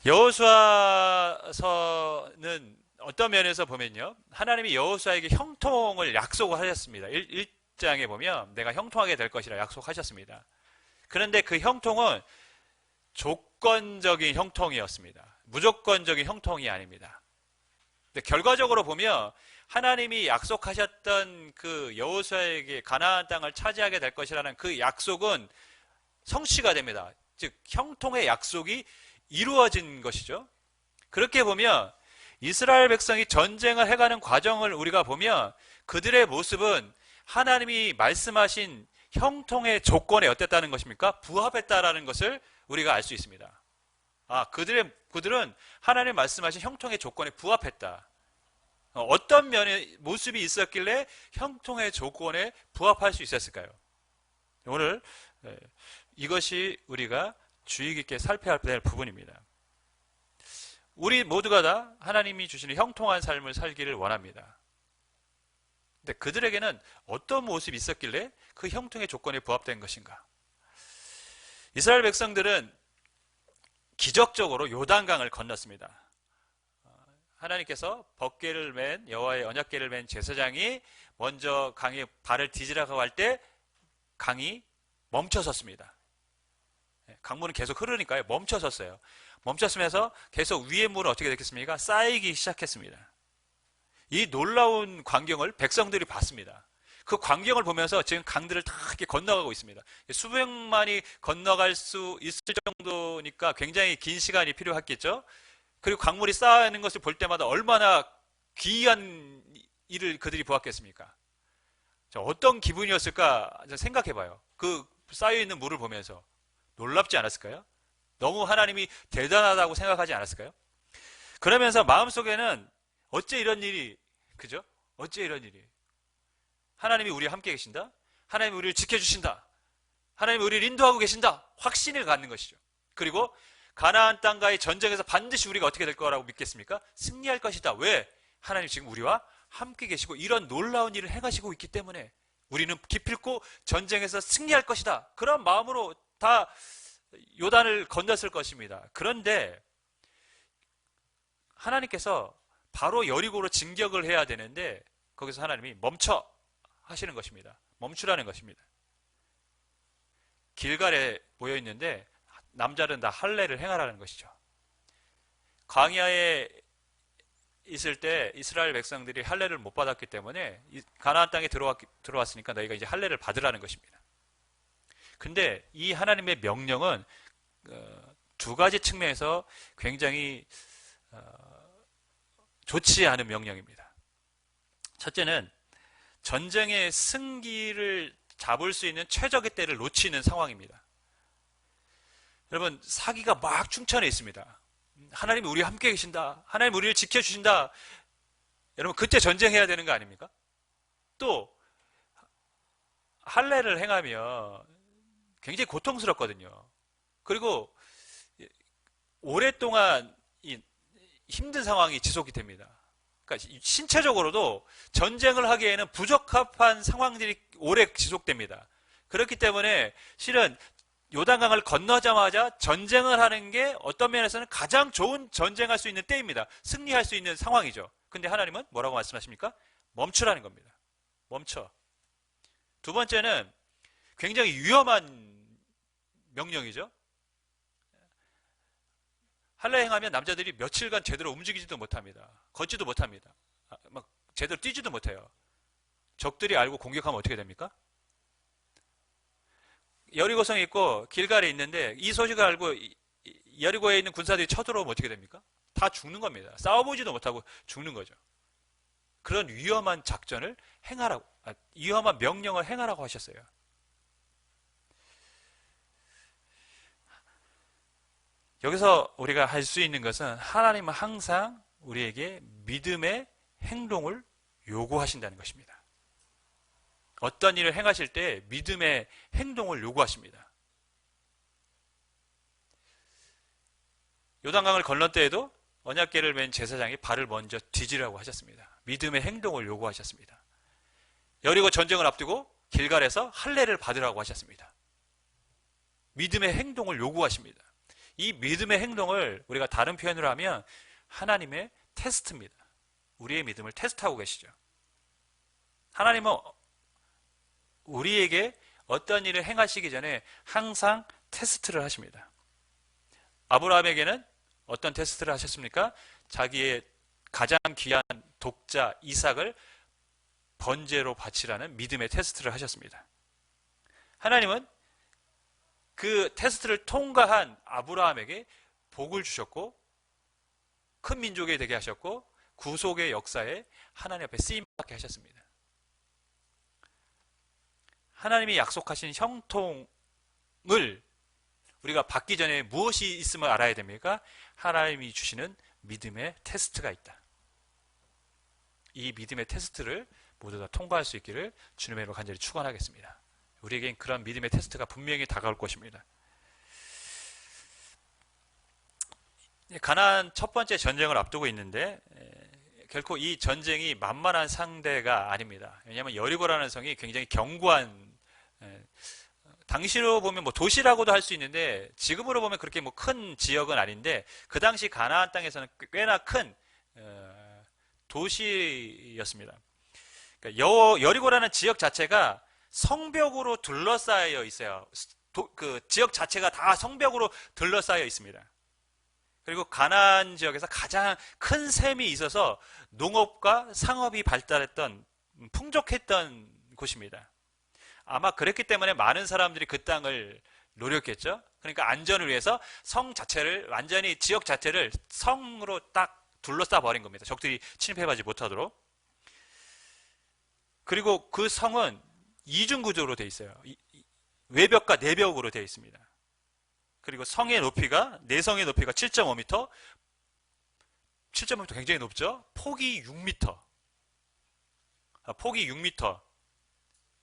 여호수아서는 어떤 면에서 보면요, 하나님이 여호수아에게 형통을 약속을 하셨습니다. 1장에 보면 내가 형통하게 될 것이라 약속하셨습니다. 그런데 그 형통은 조건적인 형통이었습니다. 무조건적인 형통이 아닙니다. 근데 결과적으로 보면 하나님이 약속하셨던 그 여호수아에게 가나안 땅을 차지하게 될 것이라는 그 약속은 성취가 됩니다. 즉 형통의 약속이 이루어진 것이죠. 그렇게 보면 이스라엘 백성이 전쟁을 해가는 과정을 우리가 보면 그들의 모습은 하나님이 말씀하신 형통의 조건에 어땠다는 것입니까? 부합했다라는 것을 우리가 알 수 있습니다. 그들은 하나님 말씀하신 형통의 조건에 부합했다. 어떤 면의 모습이 있었길래 형통의 조건에 부합할 수 있었을까요? 오늘 이것이 우리가 주의 깊게 살펴야 될 부분입니다. 우리 모두가 다 하나님이 주시는 형통한 삶을 살기를 원합니다. 근데 그들에게는 어떤 모습이 있었길래 그 형통의 조건에 부합된 것인가? 이스라엘 백성들은 기적적으로 요단강을 건넜습니다. 하나님께서 법궤를 맨 여호와의 언약궤를 맨 제사장이 먼저 강에 발을 디지라고 할 때 강이 멈춰섰습니다. 강물은 계속 흐르니까요. 멈춰섰어요. 멈췄으면서 계속 위의 물은 어떻게 됐겠습니까? 쌓이기 시작했습니다. 이 놀라운 광경을 백성들이 봤습니다. 그 광경을 보면서 지금 강들을 다 이렇게 건너가고 있습니다. 수백만이 건너갈 수 있을 정도니까 굉장히 긴 시간이 필요했겠죠. 그리고 강물이 쌓여있는 것을 볼 때마다 얼마나 귀한 일을 그들이 보았겠습니까? 어떤 기분이었을까 생각해봐요. 그 쌓여있는 물을 보면서 놀랍지 않았을까요? 너무 하나님이 대단하다고 생각하지 않았을까요? 그러면서 마음속에는 어째 이런 일이, 그죠? 어째 이런 일이. 하나님이 우리와 함께 계신다? 하나님이 우리를 지켜주신다? 하나님이 우리를 인도하고 계신다? 확신을 갖는 것이죠. 그리고 가나안 땅과의 전쟁에서 반드시 우리가 어떻게 될 거라고 믿겠습니까? 승리할 것이다. 왜? 하나님 지금 우리와 함께 계시고 이런 놀라운 일을 행하시고 있기 때문에 우리는 기필코 전쟁에서 승리할 것이다. 그런 마음으로 다 요단을 건넜을 것입니다. 그런데 하나님께서 바로 여리고로 진격을 해야 되는데 거기서 하나님이 멈춰 하시는 것입니다. 멈추라는 것입니다. 길갈에 모여 있는데 남자들은 다 할례를 행하라는 것이죠. 광야에 있을 때 이스라엘 백성들이 할례를 못 받았기 때문에 가나안 땅에 들어왔으니까 너희가 이제 할례를 받으라는 것입니다. 근데 이 하나님의 명령은 두 가지 측면에서 굉장히 좋지 않은 명령입니다. 첫째는 전쟁의 승기를 잡을 수 있는 최적의 때를 놓치는 상황입니다. 여러분, 사기가 막 충천해 있습니다. 하나님이 우리와 함께 계신다. 하나님 우리를 지켜주신다. 여러분, 그때 전쟁해야 되는 거 아닙니까? 또 할례를 행하면 굉장히 고통스럽거든요. 그리고 오랫동안 힘든 상황이 지속이 됩니다. 그러니까 신체적으로도 전쟁을 하기에는 부적합한 상황들이 오래 지속됩니다. 그렇기 때문에 실은 요단강을 건너자마자 전쟁을 하는 게 어떤 면에서는 가장 좋은 전쟁할 수 있는 때입니다. 승리할 수 있는 상황이죠. 근데 하나님은 뭐라고 말씀하십니까? 멈추라는 겁니다. 멈춰. 두 번째는 굉장히 위험한 명령이죠. 할례 행하면 남자들이 며칠간 제대로 움직이지도 못합니다. 걷지도 못합니다. 막 제대로 뛰지도 못해요. 적들이 알고 공격하면 어떻게 됩니까? 여리고성에 있고 길갈에 있는데 이 소식을 알고 여리고에 있는 군사들이 쳐들어오면 어떻게 됩니까? 다 죽는 겁니다. 싸워보지도 못하고 죽는 거죠. 그런 위험한 작전을 행하라고, 위험한 명령을 행하라고 하셨어요. 여기서 우리가 할 수 있는 것은 하나님은 항상 우리에게 믿음의 행동을 요구하신다는 것입니다. 어떤 일을 행하실 때 믿음의 행동을 요구하십니다. 요단강을 건넌 때에도 언약궤를 맨 제사장이 발을 먼저 뒤지라고 하셨습니다. 믿음의 행동을 요구하셨습니다. 여리고 전쟁을 앞두고 길갈에서 할례를 받으라고 하셨습니다. 믿음의 행동을 요구하십니다. 이 믿음의 행동을 우리가 다른 표현으로 하면 하나님의 테스트입니다. 우리의 믿음을 테스트하고 계시죠. 하나님은 우리에게 어떤 일을 행하시기 전에 항상 테스트를 하십니다. 아브라함에게는 어떤 테스트를 하셨습니까? 자기의 가장 귀한 독자 이삭을 번제로 바치라는 믿음의 테스트를 하셨습니다. 하나님은 그 테스트를 통과한 아브라함에게 복을 주셨고 큰 민족이 되게 하셨고 구속의 역사에 하나님 앞에 쓰임받게 하셨습니다. 하나님이 약속하신 형통을 우리가 받기 전에 무엇이 있음을 알아야 됩니까? 하나님이 주시는 믿음의 테스트가 있다. 이 믿음의 테스트를 모두 다 통과할 수 있기를 주님의 이름으로 간절히 축원하겠습니다. 우리에겐 그런 믿음의 테스트가 분명히 다가올 것입니다. 가나안 첫 번째 전쟁을 앞두고 있는데 결코 이 전쟁이 만만한 상대가 아닙니다. 왜냐하면 여리고라는 성이 굉장히 견고한, 당시로 보면 뭐 도시라고도 할 수 있는데 지금으로 보면 그렇게 뭐 큰 지역은 아닌데 그 당시 가나안 땅에서는 꽤나 큰 도시였습니다. 그러니까 여리고라는 지역 자체가 성벽으로 둘러싸여 있어요. 그 지역 자체가 다 성벽으로 둘러싸여 있습니다. 그리고 가나안 지역에서 가장 큰 셈이 있어서 농업과 상업이 발달했던, 풍족했던 곳입니다. 아마 그랬기 때문에 많은 사람들이 그 땅을 노렸겠죠. 그러니까 안전을 위해서 성 자체를, 완전히 지역 자체를 성으로 딱 둘러싸 버린 겁니다. 적들이 침입해가지 못하도록. 그리고 그 성은 이중 구조로 되어 있어요. 외벽과 내벽으로 되어 있습니다. 그리고 성의 높이가, 내성의 높이가 7.5m, 7.5m 굉장히 높죠? 폭이 6m. 폭이 6m.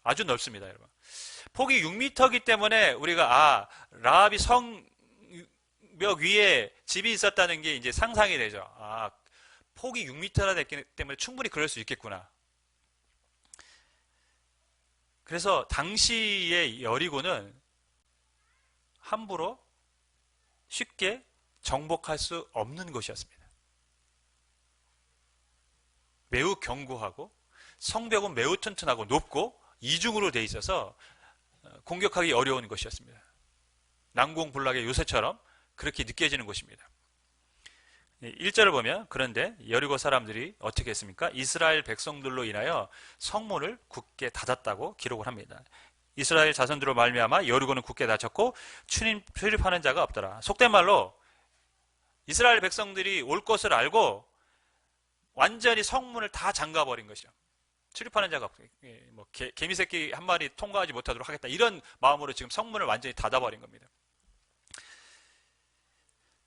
아주 넓습니다, 여러분. 폭이 6m이기 때문에 우리가, 라합이 성벽 위에 집이 있었다는 게 이제 상상이 되죠. 폭이 6m나 됐기 때문에 충분히 그럴 수 있겠구나. 그래서 당시의 여리고는 함부로 쉽게 정복할 수 없는 곳이었습니다. 매우 견고하고 성벽은 매우 튼튼하고 높고 이중으로 되어 있어서 공격하기 어려운 곳이었습니다. 난공불락의 요새처럼 그렇게 느껴지는 곳입니다. 1절을 보면 그런데 여리고 사람들이 어떻게 했습니까? 이스라엘 백성들로 인하여 성문을 굳게 닫았다고 기록을 합니다. 이스라엘 자손들로 말미암아 여리고는 굳게 닫혔고 출입하는 자가 없더라. 속된 말로 이스라엘 백성들이 올 것을 알고 완전히 성문을 다 잠가버린 것이죠. 출입하는 자가 없고, 뭐 개미 새끼 한 마리 통과하지 못하도록 하겠다, 이런 마음으로 지금 성문을 완전히 닫아버린 겁니다.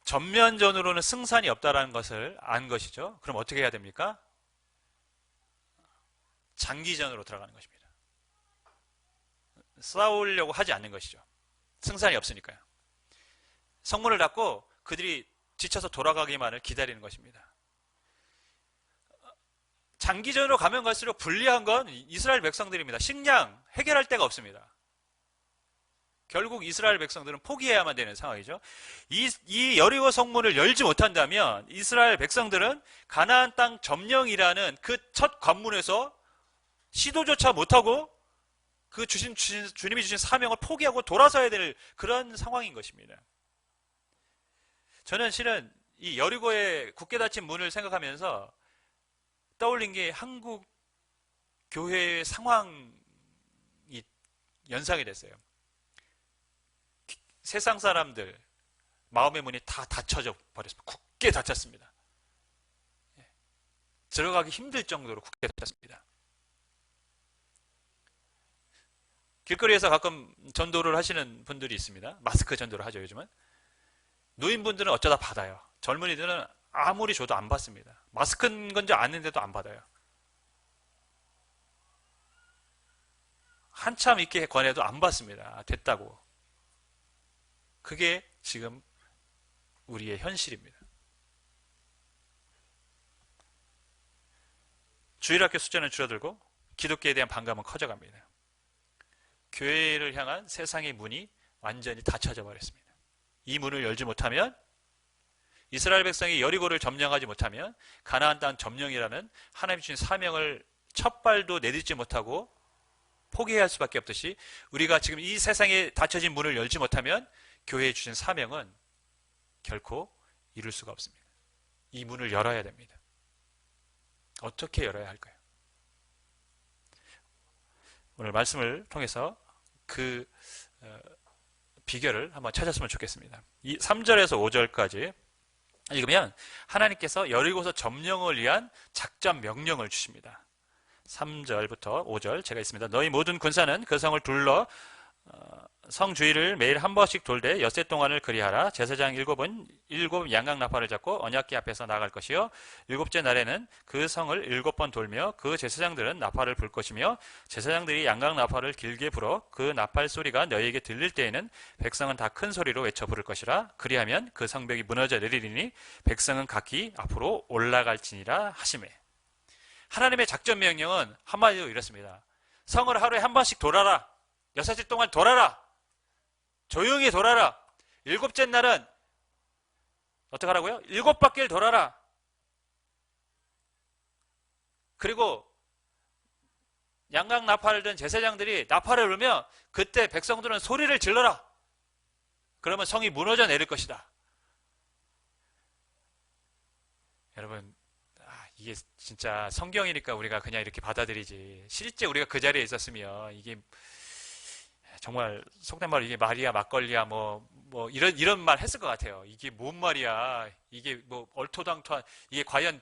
전면전으로는 승산이 없다라는 것을 안 것이죠. 그럼 어떻게 해야 됩니까? 장기전으로 들어가는 것입니다. 싸우려고 하지 않는 것이죠. 승산이 없으니까요. 성문을 닫고 그들이 지쳐서 돌아가기만을 기다리는 것입니다. 장기전으로 가면 갈수록 불리한 건 이스라엘 백성들입니다. 식량 해결할 데가 없습니다. 결국 이스라엘 백성들은 포기해야만 되는 상황이죠. 이 여리고 성문을 열지 못한다면 이스라엘 백성들은 가나안 땅 점령이라는 그 첫 관문에서 시도조차 못하고 그 주님이 주신 사명을 포기하고 돌아서야 될 그런 상황인 것입니다. 저는 실은 이 여리고의 굳게 닫힌 문을 생각하면서 떠올린 게 한국 교회의 상황이 연상이 됐어요. 세상 사람들 마음의 문이 다 닫혀져 버렸습니다. 굳게 닫혔습니다. 들어가기 힘들 정도로 굳게 닫혔습니다. 길거리에서 가끔 전도를 하시는 분들이 있습니다. 마스크 전도를 하죠, 요즘은. 노인분들은 어쩌다 받아요. 젊은이들은 아무리 줘도 안 받습니다. 마스크인 건지 아는데도 안 받아요. 한참 있게 권해도 안 받습니다. 됐다고. 그게 지금 우리의 현실입니다. 주일학교 숫자는 줄어들고 기독교에 대한 반감은 커져갑니다. 교회를 향한 세상의 문이 완전히 닫혀져 버렸습니다. 이 문을 열지 못하면, 이스라엘 백성이 여리고를 점령하지 못하면 가나안 땅 점령이라는 하나님이 주신 사명을 첫 발도 내딛지 못하고 포기해야 할 수밖에 없듯이, 우리가 지금 이 세상에 닫혀진 문을 열지 못하면 교회에 주신 사명은 결코 이룰 수가 없습니다. 이 문을 열어야 됩니다. 어떻게 열어야 할까요? 오늘 말씀을 통해서 그 비결을 한번 찾았으면 좋겠습니다. 이 3절에서 5절까지 읽으면 하나님께서 여리고서 점령을 위한 작전 명령을 주십니다. 3절부터 5절 제가 있습니다. 너희 모든 군사는 그 성을 둘러 성 주위를 매일 한 번씩 돌되 엿새 동안을 그리하라. 제사장 7은 7 양각 나팔을 잡고 언약궤 앞에서 나갈 것이요 7째 날에는 그 성을 7번 돌며 그 제사장들은 나팔을 불 것이며, 제사장들이 양각 나팔을 길게 불어 그 나팔 소리가 너희에게 들릴 때에는 백성은 다 큰 소리로 외쳐 부를 것이라. 그리하면 그 성벽이 무너져 내리리니 백성은 각기 앞으로 올라갈지니라 하시매. 하나님의 작전 명령은 한마디로 이렇습니다. 성을 하루에 한 번씩 돌아라. 6일 동안 돌아라. 조용히 돌아라. 7째 날은 어떻게 하라고요? 7바퀴를 돌아라. 그리고 양각 나팔을 든 제사장들이 나팔을 불면 그때 백성들은 소리를 질러라. 그러면 성이 무너져 내릴 것이다. 여러분, 이게 진짜 성경이니까 우리가 그냥 이렇게 받아들이지, 실제 우리가 그 자리에 있었으면 이게 정말 속된 말로 이게 말이야 막걸리야 뭐 이런 말 했을 것 같아요. 이게 뭔 말이야, 이게 뭐 얼토당토한, 이게 과연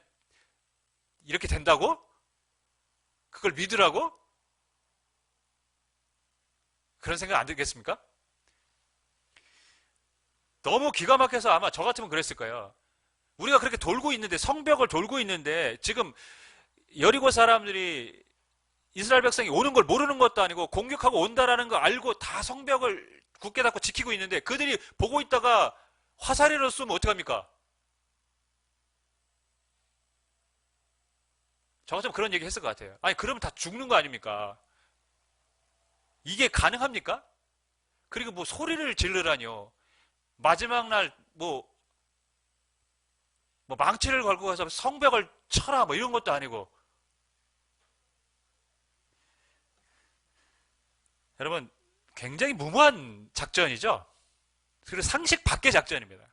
이렇게 된다고? 그걸 믿으라고? 그런 생각 안 들겠습니까? 너무 기가 막혀서 아마 저 같으면 그랬을 거예요. 우리가 그렇게 돌고 있는데, 성벽을 돌고 있는데, 지금 여리고 사람들이 이스라엘 백성이 오는 걸 모르는 것도 아니고 공격하고 온다라는 거 알고 다 성벽을 굳게 닫고 지키고 있는데, 그들이 보고 있다가 화살이라도 쏘면 어떡합니까? 저 같으면 그런 얘기 했을 것 같아요. 아니, 그러면 다 죽는 거 아닙니까? 이게 가능합니까? 그리고 뭐 소리를 지르라뇨. 마지막 날 뭐 망치를 걸고 가서 성벽을 쳐라 뭐 이런 것도 아니고. 여러분, 굉장히 무모한 작전이죠. 그리고 상식 밖의 작전입니다.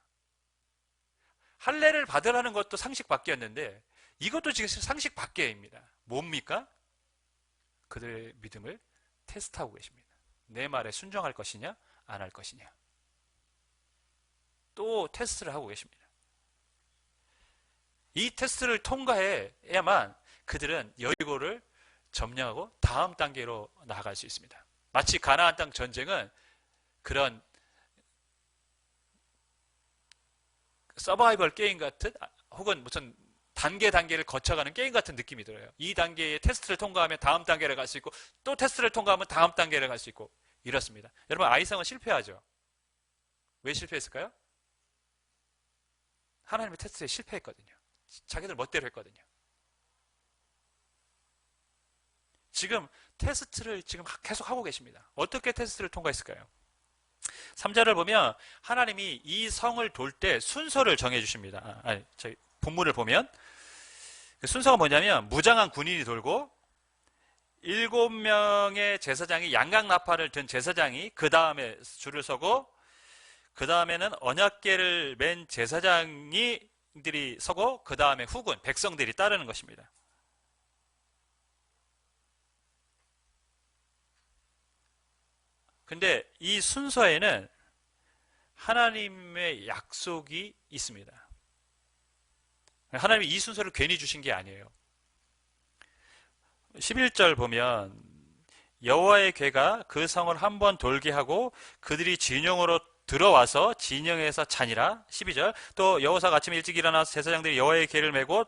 할례를 받으라는 것도 상식 밖이었는데 이것도 지금 상식 밖에입니다. 뭡니까? 그들의 믿음을 테스트하고 계십니다. 내 말에 순종할 것이냐 안 할 것이냐, 또 테스트를 하고 계십니다. 이 테스트를 통과해야만 그들은 여리고를 점령하고 다음 단계로 나아갈 수 있습니다. 마치 가나안 땅 전쟁은 그런 서바이벌 게임 같은, 혹은 무슨 단계를 거쳐가는 게임 같은 느낌이 들어요. 이 단계의 테스트를 통과하면 다음 단계를 갈 수 있고, 또 테스트를 통과하면 다음 단계를 갈 수 있고, 이렇습니다. 여러분, 아이성은 실패하죠. 왜 실패했을까요? 하나님의 테스트에 실패했거든요. 자기들 멋대로 했거든요. 지금 테스트를 지금 계속 하고 계십니다. 어떻게 테스트를 통과했을까요? 3절을 보면 하나님이 이 성을 돌 때 순서를 정해 주십니다. 저희 본문을 보면 그 순서가 뭐냐면, 무장한 군인이 돌고 7명의 제사장이, 양각 나팔을 든 제사장이 그 다음에 줄을 서고, 그 다음에는 언약궤를 맨 제사장들이 서고, 그 다음에 후군, 백성들이 따르는 것입니다. 근데 이 순서에는 하나님의 약속이 있습니다. 하나님이 이 순서를 괜히 주신 게 아니에요. 11절 보면 여호와의 궤가 그 성을 한번 돌게 하고 그들이 진영으로 들어와서 진영에서 자니라. 12절 또 여호사가 아침에 일찍 일어나서 제사장들이 여호와의 궤를 메고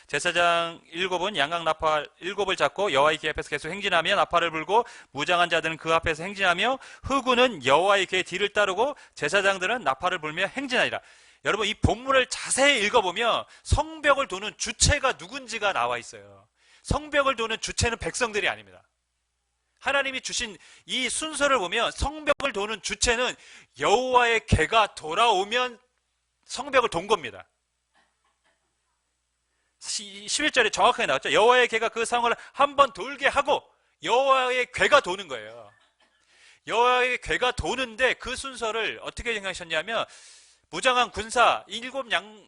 제사장 7은 양각 나팔 7을 잡고 여호와의 궤 앞에서 계속 행진하며 나팔을 불고, 무장한 자들은 그 앞에서 행진하며 후군은 여호와의 궤 뒤를 따르고 제사장들은 나팔을 불며 행진하리라. 여러분, 이 본문을 자세히 읽어보면 성벽을 도는 주체가 누군지가 나와 있어요. 성벽을 도는 주체는 백성들이 아닙니다. 하나님이 주신 이 순서를 보면 성벽을 도는 주체는 여호와의 궤가 돌아오면 성벽을 돈 겁니다. 11절에 정확하게 나왔죠. 여호와의 궤가 그 성을 한번 돌게 하고 여호와의 궤가 도는 거예요. 여호와의 궤가 도는데 그 순서를 어떻게 정하셨냐면 무장한 군사, 7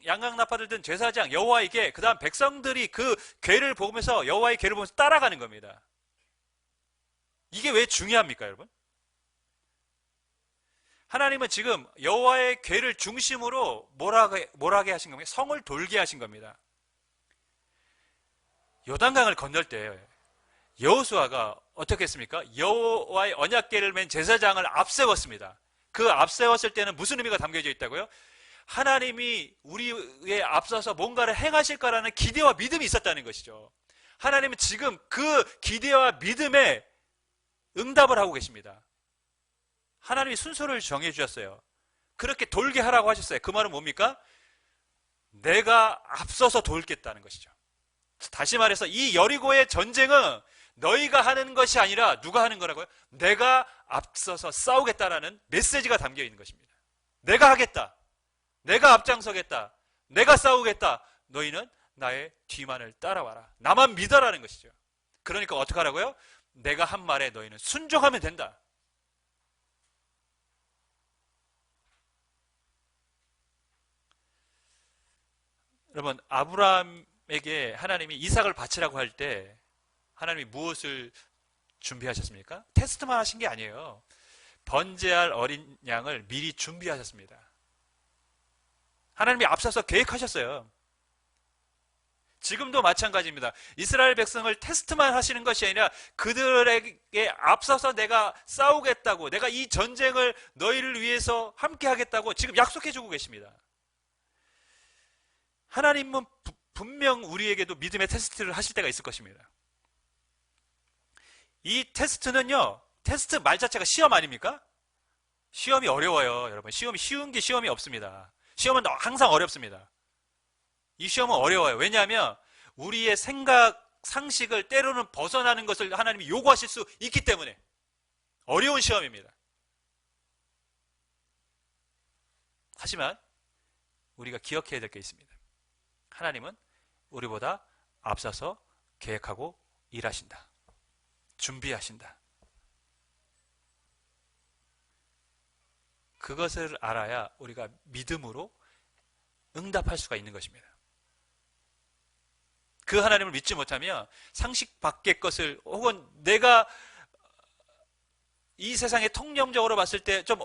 양강나팔을 든 제사장, 여호와의 궤, 그 다음 백성들이 그 궤를 보면서 여호와의 궤를 보면서 따라가는 겁니다. 이게 왜 중요합니까, 여러분? 하나님은 지금 여호와의 궤를 중심으로 뭐라게 하신 겁니까? 성을 돌게 하신 겁니다. 요단강을 건널 때 여호수아가 어떻게 했습니까? 여호와의 언약궤를 맨 제사장을 앞세웠습니다. 그 앞세웠을 때는 무슨 의미가 담겨져 있다고요? 하나님이 우리에 앞서서 뭔가를 행하실 거라는 기대와 믿음이 있었다는 것이죠. 하나님은 지금 그 기대와 믿음에 응답을 하고 계십니다. 하나님이 순서를 정해 주셨어요. 그렇게 돌게 하라고 하셨어요. 그 말은 뭡니까? 내가 앞서서 돌겠다는 것이죠. 다시 말해서 이 여리고의 전쟁은 너희가 하는 것이 아니라 누가 하는 거라고요? 내가 앞서서 싸우겠다라는 메시지가 담겨 있는 것입니다. 내가 하겠다. 내가 앞장서겠다. 내가 싸우겠다. 너희는 나의 뒤만을 따라와라. 나만 믿어라는 것이죠. 그러니까 어떻게 하라고요? 내가 한 말에 너희는 순종하면 된다. 여러분, 아브라함에게 하나님이 이삭을 바치라고 할 때 하나님이 무엇을 준비하셨습니까? 테스트만 하신 게 아니에요. 번제할 어린 양을 미리 준비하셨습니다. 하나님이 앞서서 계획하셨어요. 지금도 마찬가지입니다. 이스라엘 백성을 테스트만 하시는 것이 아니라 그들에게 앞서서 내가 싸우겠다고, 내가 이 전쟁을 너희를 위해서 함께 하겠다고 지금 약속해 주고 계십니다. 하나님은 분명 우리에게도 믿음의 테스트를 하실 때가 있을 것입니다. 이 테스트는요, 테스트 말 자체가 시험 아닙니까? 시험이 어려워요, 여러분. 시험이 쉬운 게 시험이 없습니다. 시험은 항상 어렵습니다. 이 시험은 어려워요. 왜냐하면 우리의 생각, 상식을 때로는 벗어나는 것을 하나님이 요구하실 수 있기 때문에 어려운 시험입니다. 하지만 우리가 기억해야 될 게 있습니다. 하나님은 우리보다 앞서서 계획하고 일하신다. 준비하신다. 그것을 알아야 우리가 믿음으로 응답할 수가 있는 것입니다. 그 하나님을 믿지 못하면 상식 밖의 것을, 혹은 내가 이 세상에 통념적으로 봤을 때 좀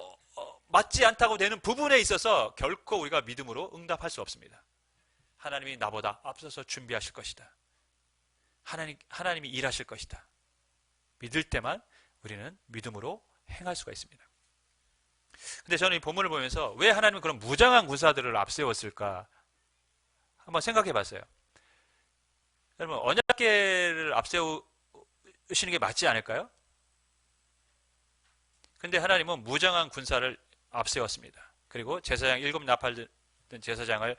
맞지 않다고 되는 부분에 있어서 결코 우리가 믿음으로 응답할 수 없습니다. 하나님이 나보다 앞서서 준비하실 것이다. 하나님이 일하실 것이다. 믿을 때만 우리는 믿음으로 행할 수가 있습니다. 근데 저는 이 본문을 보면서 왜 하나님은 그런 무장한 군사들을 앞세웠을까 한번 생각해 봤어요. 여러분, 언약궤를 앞세우시는 게 맞지 않을까요? 근데 하나님은 무장한 군사를 앞세웠습니다. 그리고 제사장 7 나팔 든 제사장을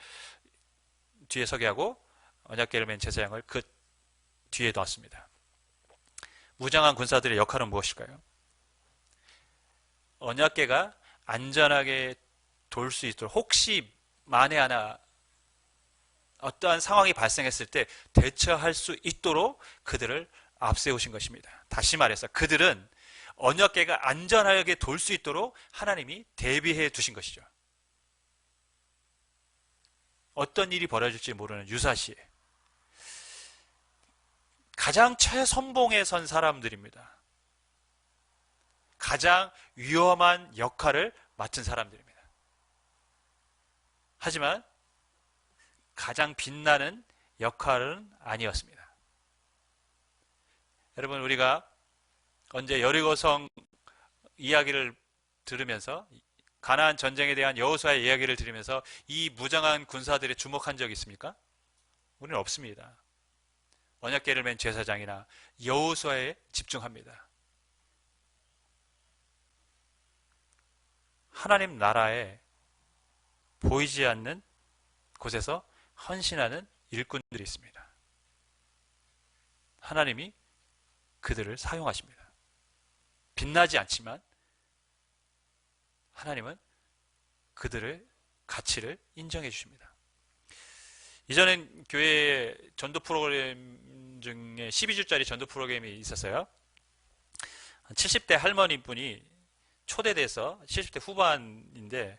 뒤에 서게 하고 언약궤를 맨 제사장을 그 뒤에 놨습니다. 무장한 군사들의 역할은 무엇일까요? 언약궤가 안전하게 돌 수 있도록, 혹시 만에 하나 어떠한 상황이 발생했을 때 대처할 수 있도록 그들을 앞세우신 것입니다. 다시 말해서 그들은 언약궤가 안전하게 돌 수 있도록 하나님이 대비해 두신 것이죠. 어떤 일이 벌어질지 모르는 유사시에 가장 최선봉에 선 사람들입니다. 가장 위험한 역할을 맡은 사람들입니다. 하지만 가장 빛나는 역할은 아니었습니다. 여러분, 우리가 언제 여리고성 이야기를 들으면서, 가나안 전쟁에 대한 여호수아의 이야기를 들으면서 이 무장한 군사들에 주목한 적이 있습니까? 우리는 없습니다. 언약궤를 맨 제사장이나 여호수아에 집중합니다. 하나님 나라에 보이지 않는 곳에서 헌신하는 일꾼들이 있습니다. 하나님이 그들을 사용하십니다. 빛나지 않지만 하나님은 그들의 가치를 인정해 주십니다. 이전엔 교회에 전도 프로그램 중에 12주짜리 전도 프로그램이 있었어요. 70대 할머니 분이 초대돼서 70대 후반인데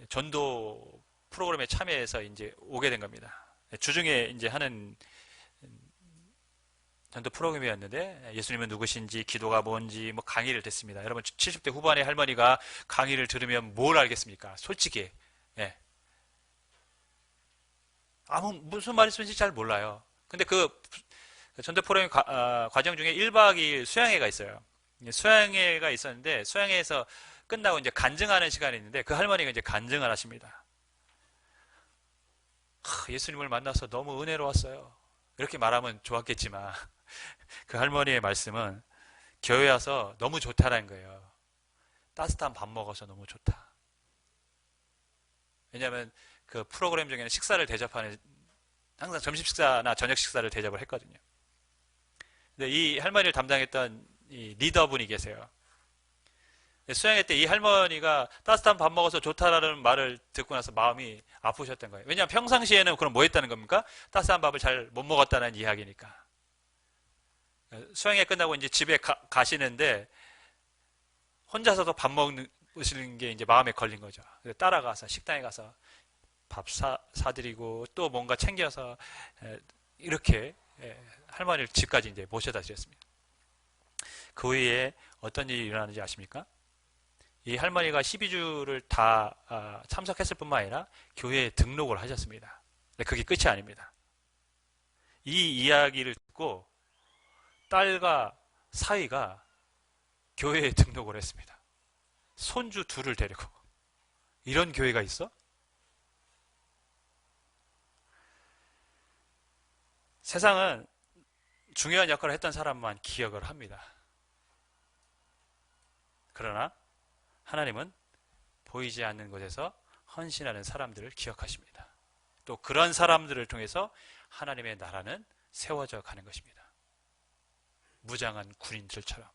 전도 프로그램에 참여해서 이제 오게 된 겁니다. 주중에 이제 하는 전도 프로그램이었는데 예수님은 누구신지, 기도가 뭔지 뭐 강의를 듣습니다. 여러분 70대 후반의 할머니가 강의를 들으면 뭘 알겠습니까? 솔직히 예. 무슨 말씀인지 잘 몰라요. 근데 그 전도 프로그램 과정 중에 1박 2일 수양회가 있어요. 수양회가 있었는데 수양회에서 끝나고 이제 간증하는 시간이 있는데 그 할머니가 이제 간증을 하십니다. 예수님을 만나서 너무 은혜로웠어요. 이렇게 말하면 좋았겠지만 그 할머니의 말씀은 교회 와서 너무 좋다라는 거예요. 따뜻한 밥 먹어서 너무 좋다. 왜냐하면 그 프로그램 중에는 식사를 대접하는 항상 점심 식사나 저녁 식사를 대접을 했거든요. 근데 이 할머니를 담당했던 이 리더분이 계세요. 수양회 때 이 할머니가 따뜻한 밥 먹어서 좋다라는 말을 듣고 나서 마음이 아프셨던 거예요. 왜냐하면 평상시에는 그럼 뭐 했다는 겁니까? 따뜻한 밥을 잘 못 먹었다는 이야기니까. 수양회 끝나고 이제 집에 가시는데 혼자서도 밥 먹으시는 게 이제 마음에 걸린 거죠. 따라가서 식당에 가서 밥 사드리고 또 뭔가 챙겨서 이렇게 할머니를 집까지 이제 모셔다 드렸습니다. 그 후에 어떤 일이 일어나는지 아십니까? 이 할머니가 12주를 다 참석했을 뿐만 아니라 교회에 등록을 하셨습니다. 근데 그게 끝이 아닙니다. 이 이야기를 듣고 딸과 사위가 교회에 등록을 했습니다. 손주 둘을 데리고. 이런 교회가 있어? 세상은 중요한 역할을 했던 사람만 기억을 합니다. 그러나 하나님은 보이지 않는 곳에서 헌신하는 사람들을 기억하십니다. 또 그런 사람들을 통해서 하나님의 나라는 세워져 가는 것입니다. 무장한 군인들처럼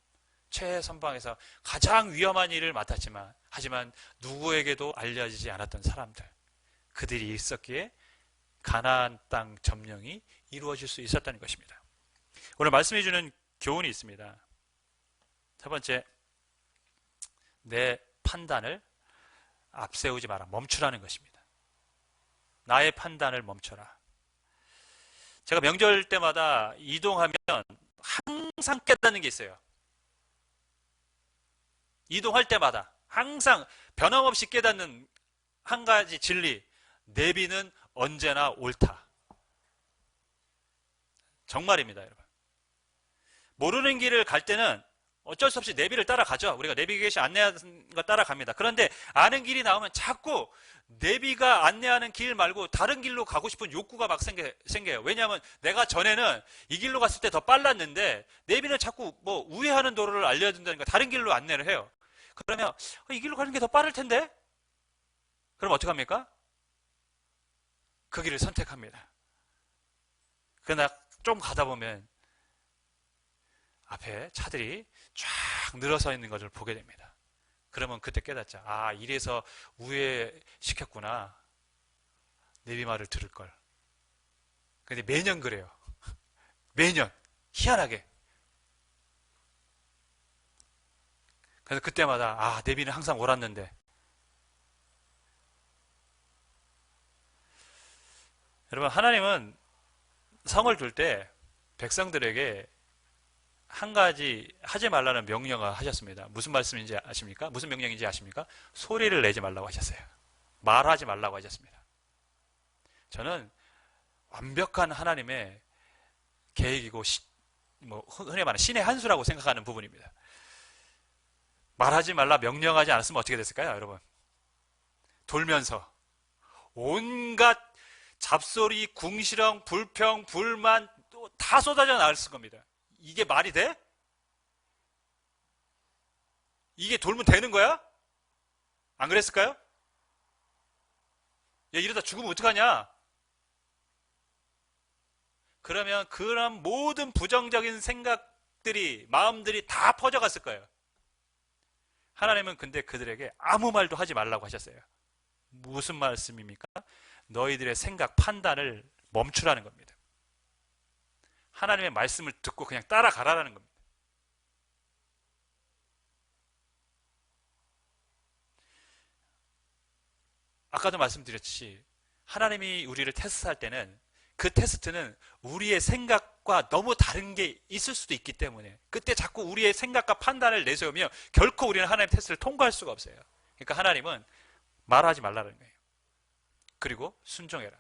최선방에서 가장 위험한 일을 맡았지만 하지만 누구에게도 알려지지 않았던 사람들, 그들이 있었기에 가나안 땅 점령이 이루어질 수 있었다는 것입니다. 오늘 말씀해 주는 교훈이 있습니다. 첫 번째, 내 판단을 앞세우지 마라. 멈추라는 것입니다. 나의 판단을 멈춰라. 제가 명절 때마다 이동하면 항상 깨닫는 게 있어요. 이동할 때마다 항상 변함없이 깨닫는 한 가지 진리. 내비는 언제나 옳다. 정말입니다, 여러분. 모르는 길을 갈 때는 어쩔 수 없이 내비를 따라가죠. 우리가 내비게이션 안내하는 거 따라갑니다. 그런데 아는 길이 나오면 자꾸 내비가 안내하는 길 말고 다른 길로 가고 싶은 욕구가 막 생겨요. 왜냐하면 내가 전에는 이 길로 갔을 때 더 빨랐는데 내비는 자꾸 뭐 우회하는 도로를 알려준다니까 다른 길로 안내를 해요. 그러면 이 길로 가는 게 더 빠를 텐데? 그럼 어떡합니까? 그 길을 선택합니다. 그러나 좀 가다 보면 앞에 차들이 쫙 늘어서 있는 것을 보게 됩니다. 그러면 그때 깨닫죠. 아, 이래서 우회시켰구나. 내비 말을 들을 걸. 근데 매년 그래요. 매년. 희한하게. 그래서 그때마다 아, 내비는 항상 옳았는데. 여러분, 하나님은 성을 둘 때 백성들에게 한 가지 하지 말라는 명령을 하셨습니다. 무슨 말씀인지 아십니까? 무슨 명령인지 아십니까? 소리를 내지 말라고 하셨어요. 말하지 말라고 하셨습니다. 저는 완벽한 하나님의 계획이고 흔히 말하는 신의 한 수라고 생각하는 부분입니다. 말하지 말라 명령하지 않았으면 어떻게 됐을까요, 여러분? 돌면서 온갖 잡소리, 궁시렁, 불평, 불만 다 쏟아져 나왔을 겁니다. 이게 말이 돼? 이게 돌면 되는 거야? 안 그랬을까요? 야, 이러다 죽으면 어떡하냐? 그러면 그런 모든 부정적인 생각들이, 마음들이 다 퍼져갔을 거예요. 하나님은 근데 그들에게 아무 말도 하지 말라고 하셨어요. 무슨 말씀입니까? 너희들의 생각, 판단을 멈추라는 겁니다. 하나님의 말씀을 듣고 그냥 따라가라는 겁니다. 아까도 말씀드렸듯이 하나님이 우리를 테스트할 때는 그 테스트는 우리의 생각과 너무 다른 게 있을 수도 있기 때문에 그때 자꾸 우리의 생각과 판단을 내세우면 결코 우리는 하나님의 테스트를 통과할 수가 없어요. 그러니까 하나님은 말하지 말라는 거예요. 그리고 순종해라.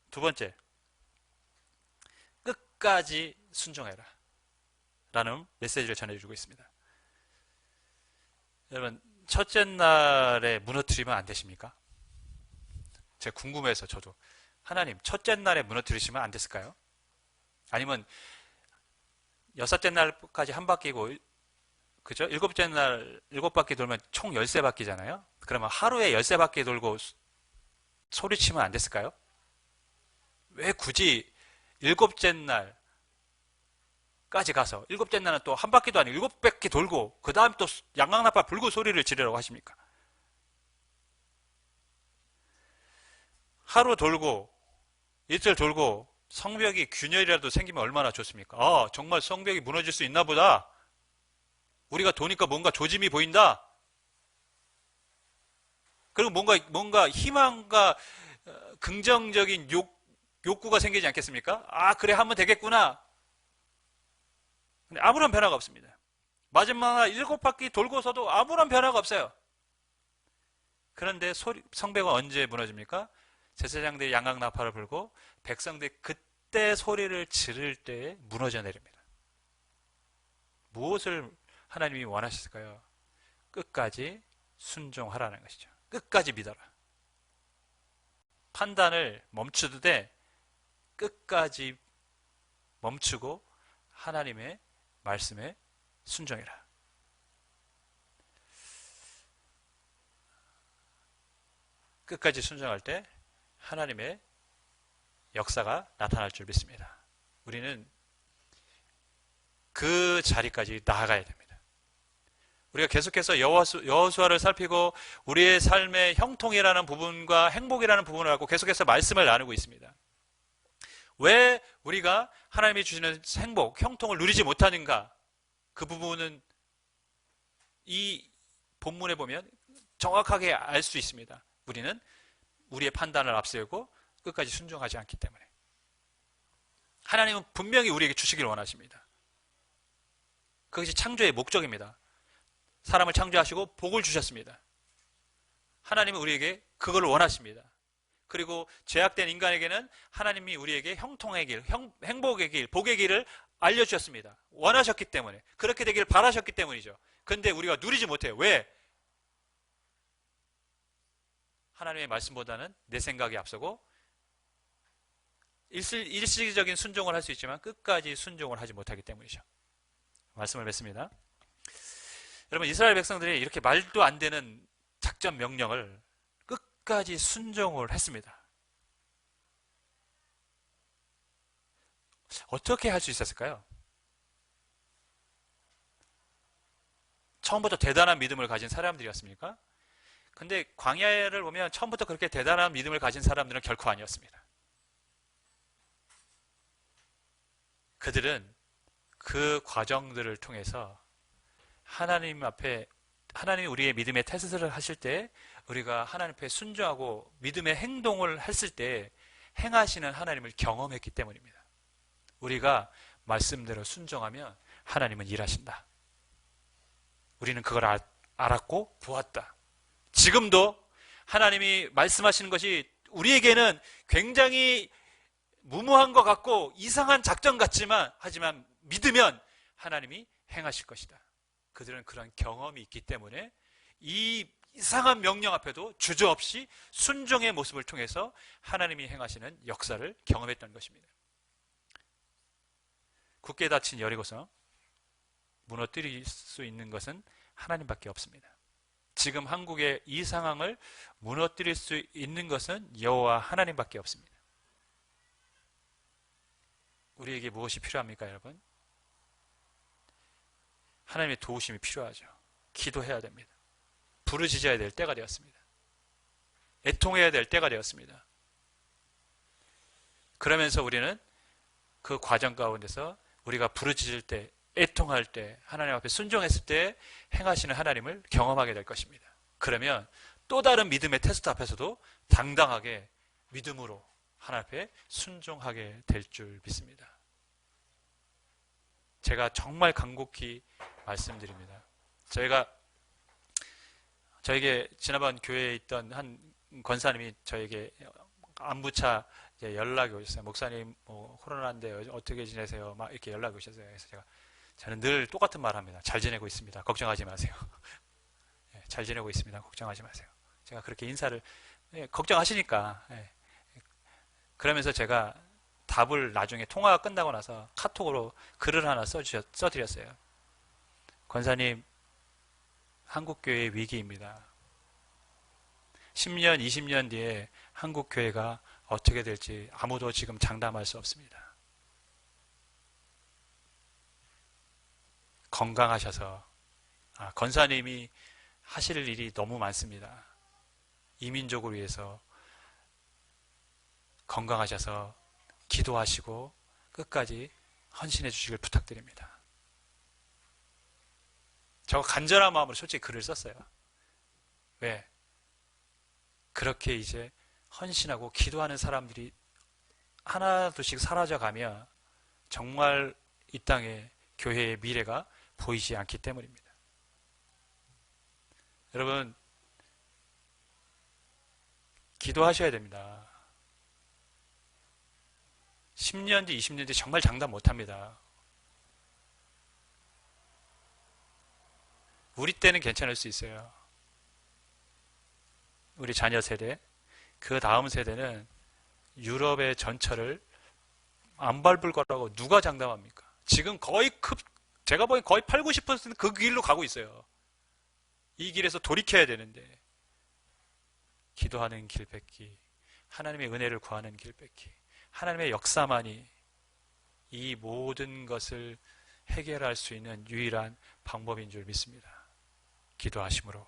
두 번째, 끝까지 순종해라 라는 메시지를 전해주고 있습니다. 여러분, 첫째 날에 무너뜨리면 안 되십니까? 제가 궁금해서 저도 하나님 첫째 날에 무너뜨리시면 안 됐을까요? 아니면 여섯째 날까지 한 바퀴고 그죠? 일곱째 날 7바퀴 돌면 총 13바퀴잖아요. 그러면 하루에 13바퀴 돌고 소리치면 안 됐을까요? 왜 굳이 일곱째 날까지 가서 일곱째 날은 또 한 바퀴도 아니고 7바퀴 돌고 그 다음 또 양강나팔 불고 소리를 지르라고 하십니까? 하루 돌고 이틀 돌고 성벽이 균열이라도 생기면 얼마나 좋습니까? 정말 성벽이 무너질 수 있나 보다. 우리가 도니까 뭔가 조짐이 보인다. 그리고 뭔가 희망과 긍정적인 욕구가 생기지 않겠습니까? 그래 하면 되겠구나. 근데 아무런 변화가 없습니다. 마지막 날 7바퀴 돌고서도 아무런 변화가 없어요. 그런데 성벽은 언제 무너집니까? 제사장들이 양강나팔을 불고 백성들이 그때 소리를 지를 때에 무너져 내립니다. 무엇을 하나님이 원하셨을까요? 끝까지 순종하라는 것이죠. 끝까지 믿어라. 판단을 멈추되 끝까지 멈추고 하나님의 말씀에 순종해라. 끝까지 순종할 때 하나님의 역사가 나타날 줄 믿습니다. 우리는 그 자리까지 나아가야 됩니다. 우리가 계속해서 여호수아를 살피고 우리의 삶의 형통이라는 부분과 행복이라는 부분을 갖고 계속해서 말씀을 나누고 있습니다. 왜 우리가 하나님이 주시는 행복, 형통을 누리지 못하는가? 그 부분은 이 본문에 보면 정확하게 알 수 있습니다. 우리는 우리의 판단을 앞세우고 끝까지 순종하지 않기 때문에. 하나님은 분명히 우리에게 주시기를 원하십니다. 그것이 창조의 목적입니다. 사람을 창조하시고 복을 주셨습니다. 하나님은 우리에게 그걸 원하십니다. 그리고 죄악된 인간에게는 하나님이 우리에게 형통의 길, 행복의 길, 복의 길을 알려주셨습니다. 원하셨기 때문에, 그렇게 되기를 바라셨기 때문이죠. 그런데 우리가 누리지 못해요. 왜? 하나님의 말씀보다는 내 생각이 앞서고 일시적인 순종을 할 수 있지만 끝까지 순종을 하지 못하기 때문이죠. 말씀을 맺습니다. 여러분, 이스라엘 백성들이 이렇게 말도 안 되는 작전 명령을 끝까지 순종을 했습니다. 어떻게 할 수 있었을까요? 처음부터 대단한 믿음을 가진 사람들이었습니까? 근데 광야를 보면 처음부터 그렇게 대단한 믿음을 가진 사람들은 결코 아니었습니다. 그들은 그 과정들을 통해서 하나님 앞에, 하나님이 우리의 믿음의 테스트를 하실 때 우리가 하나님 앞에 순종하고 믿음의 행동을 했을 때 행하시는 하나님을 경험했기 때문입니다. 우리가 말씀대로 순종하면 하나님은 일하신다. 우리는 그걸 알았고 보았다. 지금도 하나님이 말씀하시는 것이 우리에게는 굉장히 무모한 것 같고 이상한 작전 같지만 하지만 믿으면 하나님이 행하실 것이다. 그들은 그런 경험이 있기 때문에 이 이상한 명령 앞에도 주저없이 순종의 모습을 통해서 하나님이 행하시는 역사를 경험했던 것입니다. 굳게 닫힌 여리고성 무너뜨릴 수 있는 것은 하나님밖에 없습니다. 지금 한국의 이 상황을 무너뜨릴 수 있는 것은 여호와 하나님밖에 없습니다. 우리에게 무엇이 필요합니까, 여러분? 하나님의 도우심이 필요하죠. 기도해야 됩니다. 부르짖어야 될 때가 되었습니다. 애통해야 될 때가 되었습니다. 그러면서 우리는 그 과정 가운데서 우리가 부르짖을 때, 애통할 때, 하나님 앞에 순종했을 때 행하시는 하나님을 경험하게 될 것입니다. 그러면 또 다른 믿음의 테스트 앞에서도 당당하게 믿음으로 하나님 앞에 순종하게 될 줄 믿습니다. 제가 정말 간곡히 말씀드립니다. 저에게 지난번 교회에 있던 한 권사님이 저에게 안부차 연락이 오셨어요. 목사님, 코로나인데 어떻게 지내세요? 막 이렇게 연락이 오셨어요. 그래서 저는 늘 똑같은 말 합니다. 잘 지내고 있습니다. 걱정하지 마세요. 잘 지내고 있습니다. 걱정하지 마세요. 제가 그렇게 인사를, 걱정하시니까. 그러면서 제가 답을 나중에 통화가 끝나고 나서 카톡으로 글을 하나 써드렸어요. 권사님, 한국교회의 위기입니다. 10년, 20년 뒤에 한국교회가 어떻게 될지 아무도 지금 장담할 수 없습니다. 건강하셔서, 권사님이 하실 일이 너무 많습니다. 이민족을 위해서 건강하셔서 기도하시고 끝까지 헌신해 주시길 부탁드립니다. 저 간절한 마음으로 솔직히 글을 썼어요. 왜? 그렇게 이제 헌신하고 기도하는 사람들이 하나둘씩 사라져가면 정말 이 땅에 교회의 미래가 보이지 않기 때문입니다. 여러분, 기도하셔야 됩니다. 10년 뒤, 20년 뒤 정말 장담 못합니다. 우리 때는 괜찮을 수 있어요. 우리 자녀 세대, 그 다음 세대는 유럽의 전철을 안 밟을 거라고 누가 장담합니까? 지금 제가 보기엔 거의 8, 90% 그 길로 가고 있어요. 이 길에서 돌이켜야 되는데, 기도하는 길 뺏기, 하나님의 은혜를 구하는 길 뺏기, 하나님의 역사만이 이 모든 것을 해결할 수 있는 유일한 방법인 줄 믿습니다. 기도하심으로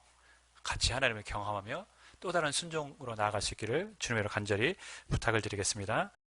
같이 하나님을 경험하며 또 다른 순종으로 나아갈 수 있기를 주님으로 간절히 부탁을 드리겠습니다.